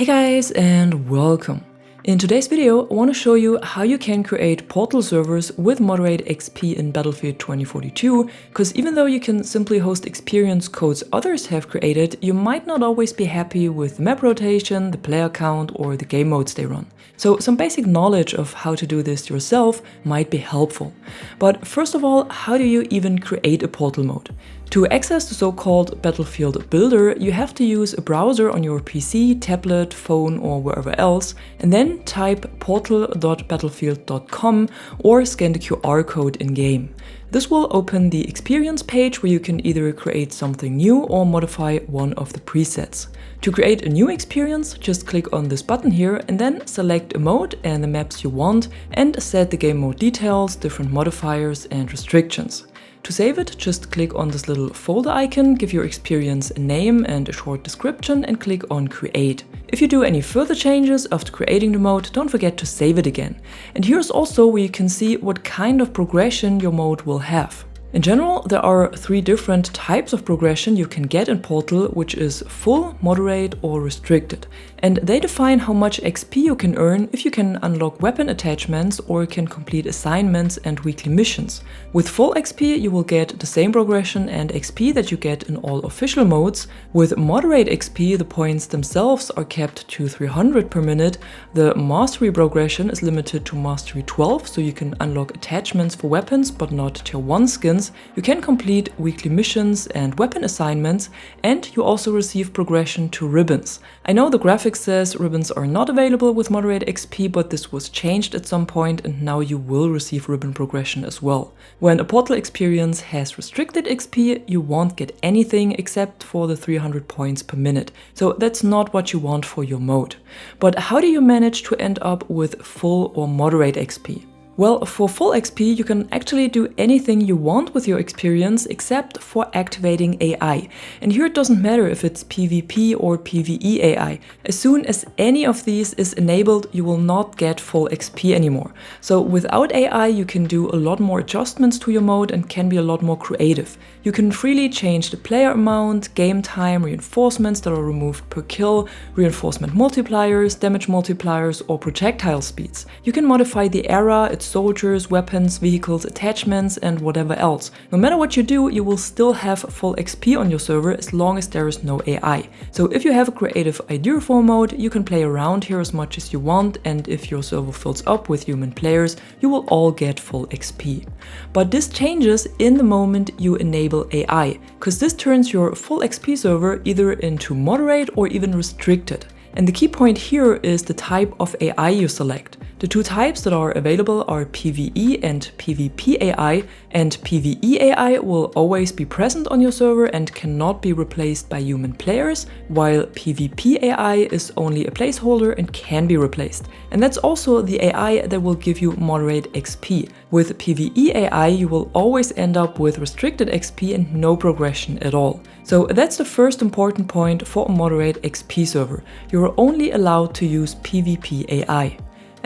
Hey guys, and welcome! In today's video, I want to show you how you can create portal servers with moderate XP in Battlefield 2042, because even though you can simply host experience codes others have created, you might not always be happy with the map rotation, the player count, or the game modes they run. So some basic knowledge of how to do this yourself might be helpful. But first of all, how do you even create a portal mode? To access the so-called Battlefield Builder, you have to use a browser on your PC, tablet, phone, or wherever else, and then type portal.battlefield.com or scan the QR code in-game. This will open the experience page where you can either create something new or modify one of the presets. To create a new experience, just click on this button here and then select a mode and the maps you want and set the game mode details, different modifiers and restrictions. To save it, just click on this little folder icon, give your experience a name and a short description and click on Create. If you do any further changes after creating the mode, don't forget to save it again. And here's also where you can see what kind of progression your mode will have. In general, there are 3 different types of progression you can get in Portal, which is full, moderate or restricted. And they define how much XP you can earn if you can unlock weapon attachments or can complete assignments and weekly missions. With full XP, you will get the same progression and XP that you get in all official modes. With moderate XP, the points themselves are kept to 300 per minute. The mastery progression is limited to mastery 12, so you can unlock attachments for weapons but not tier 1 skins. You can complete weekly missions and weapon assignments, and you also receive progression to ribbons. I know the graphic says ribbons are not available with moderate XP, but this was changed at some point and now you will receive ribbon progression as well. When a portal experience has restricted XP, you won't get anything except for the 300 points per minute. So that's not what you want for your mode. But how do you manage to end up with full or moderate XP? Well, for full XP, you can actually do anything you want with your experience except for activating AI. And here it doesn't matter if it's PvP or PvE AI. As soon as any of these is enabled, you will not get full XP anymore. So without AI, you can do a lot more adjustments to your mode and can be a lot more creative. You can freely change the player amount, game time, reinforcements that are removed per kill, reinforcement multipliers, damage multipliers, or projectile speeds. You can modify the era, its soldiers, weapons, vehicles, attachments, and whatever else. No matter what you do, you will still have full XP on your server as long as there is no AI. So if you have a creative idea for a mode, you can play around here as much as you want, and if your server fills up with human players, you will all get full XP. But this changes in the moment you enable AI, because this turns your full XP server either into moderate or even restricted. And the key point here is the type of AI you select. The 2 types that are available are PvE and PvP AI, and PvE AI will always be present on your server and cannot be replaced by human players, while PvP AI is only a placeholder and can be replaced. And that's also the AI that will give you moderate XP. With PvE AI, you will always end up with restricted XP and no progression at all. So that's the first important point for a moderate XP server. You're only allowed to use PvP AI.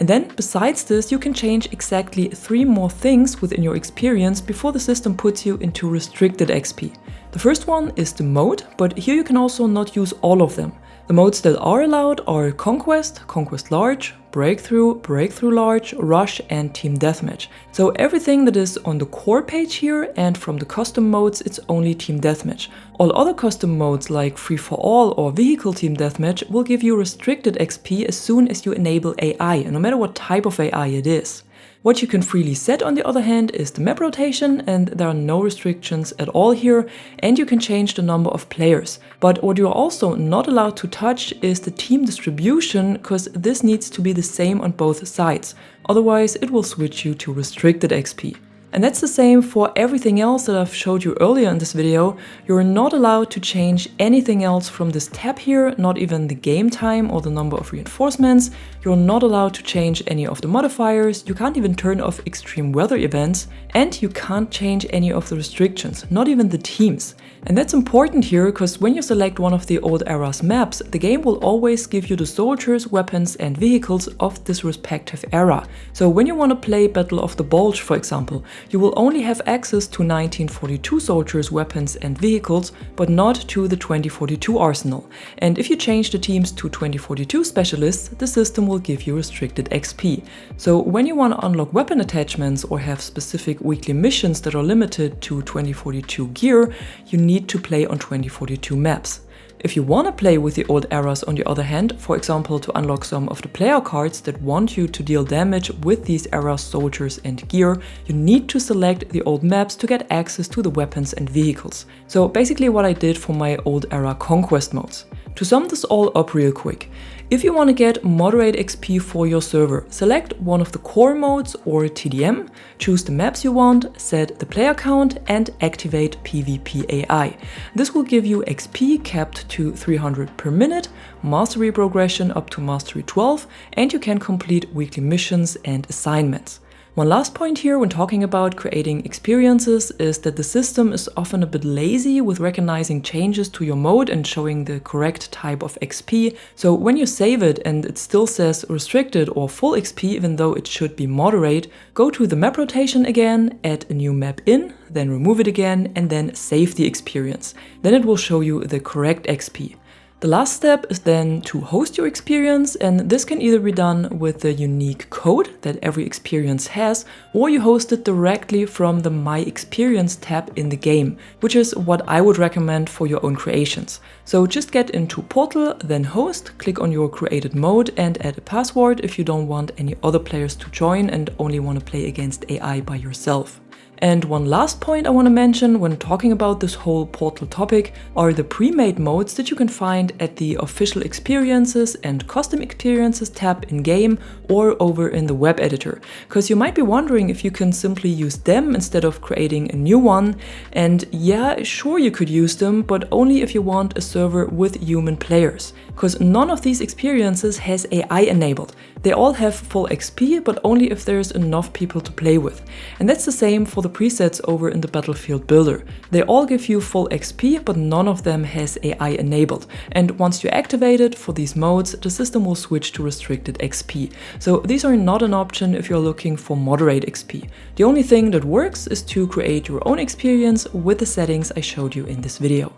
And then, besides this, you can change exactly 3 more things within your experience before the system puts you into restricted XP. The first one is the mode, but here you can also not use all of them. The modes that are allowed are Conquest, Conquest Large, Breakthrough, Breakthrough Large, Rush, and Team Deathmatch. So everything that is on the core page here, and from the custom modes, it's only Team Deathmatch. All other custom modes like Free for All or Vehicle Team Deathmatch will give you restricted XP as soon as you enable AI, no matter what type of AI it is. What you can freely set, on the other hand, is the map rotation, and there are no restrictions at all here, and you can change the number of players. But what you're also not allowed to touch is the team distribution, because this needs to be the same on both sides. Otherwise, it will switch you to restricted XP. And that's the same for everything else that I've showed you earlier in this video. You're not allowed to change anything else from this tab here, not even the game time or the number of reinforcements. You're not allowed to change any of the modifiers. You can't even turn off extreme weather events. And you can't change any of the restrictions, not even the teams. And that's important here because when you select one of the old era's maps, the game will always give you the soldiers, weapons and vehicles of this respective era. So when you want to play Battle of the Bulge, for example, you will only have access to 1942 soldiers, weapons and vehicles, but not to the 2042 arsenal. And if you change the teams to 2042 specialists, the system will give you restricted XP. So when you want to unlock weapon attachments or have specific weekly missions that are limited to 2042 gear, you need to play on 2042 maps. If you want to play with the old eras on the other hand, for example to unlock some of the player cards that want you to deal damage with these eras soldiers and gear, you need to select the old maps to get access to the weapons and vehicles. So basically what I did for my old era conquest modes. To sum this all up real quick, if you want to get moderate XP for your server, select one of the core modes or TDM, choose the maps you want, set the player count and activate PvP AI. This will give you XP capped to 300 per minute, mastery progression up to mastery 12, and you can complete weekly missions and assignments. One last point here when talking about creating experiences is that the system is often a bit lazy with recognizing changes to your mode and showing the correct type of XP. So when you save it and it still says restricted or full XP even though it should be moderate, go to the map rotation again, add a new map in, then remove it again and then save the experience. Then it will show you the correct XP. The last step is then to host your experience, and this can either be done with the unique code that every experience has, or you host it directly from the My Experience tab in the game, which is what I would recommend for your own creations. So just get into Portal, then host, click on your created mode and add a password if you don't want any other players to join and only want to play against AI by yourself. And one last point I want to mention when talking about this whole Portal topic are the pre-made modes that you can find at the official experiences and custom experiences tab in-game or over in the web editor. Because you might be wondering if you can simply use them instead of creating a new one. And yeah, sure you could use them, but only if you want a server with human players. Because none of these experiences has AI enabled. They all have full XP, but only if there's enough people to play with. And that's the same for the presets over in the Battlefield Builder. They all give you full XP, but none of them has AI enabled. And once you activate it for these modes, the system will switch to restricted XP. So these are not an option if you're looking for moderate XP. The only thing that works is to create your own experience with the settings I showed you in this video.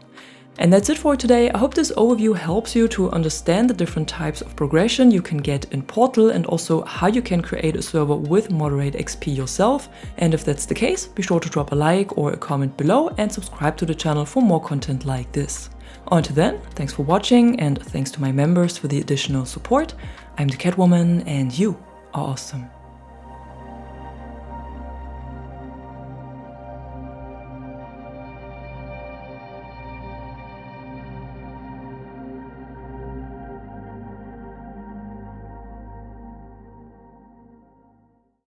And that's it for today. I hope this overview helps you to understand the different types of progression you can get in Portal and also how you can create a server with moderate XP yourself. And if that's the case, be sure to drop a like or a comment below and subscribe to the channel for more content like this. Until then, thanks for watching and thanks to my members for the additional support. I'm the Catwoman and you are awesome.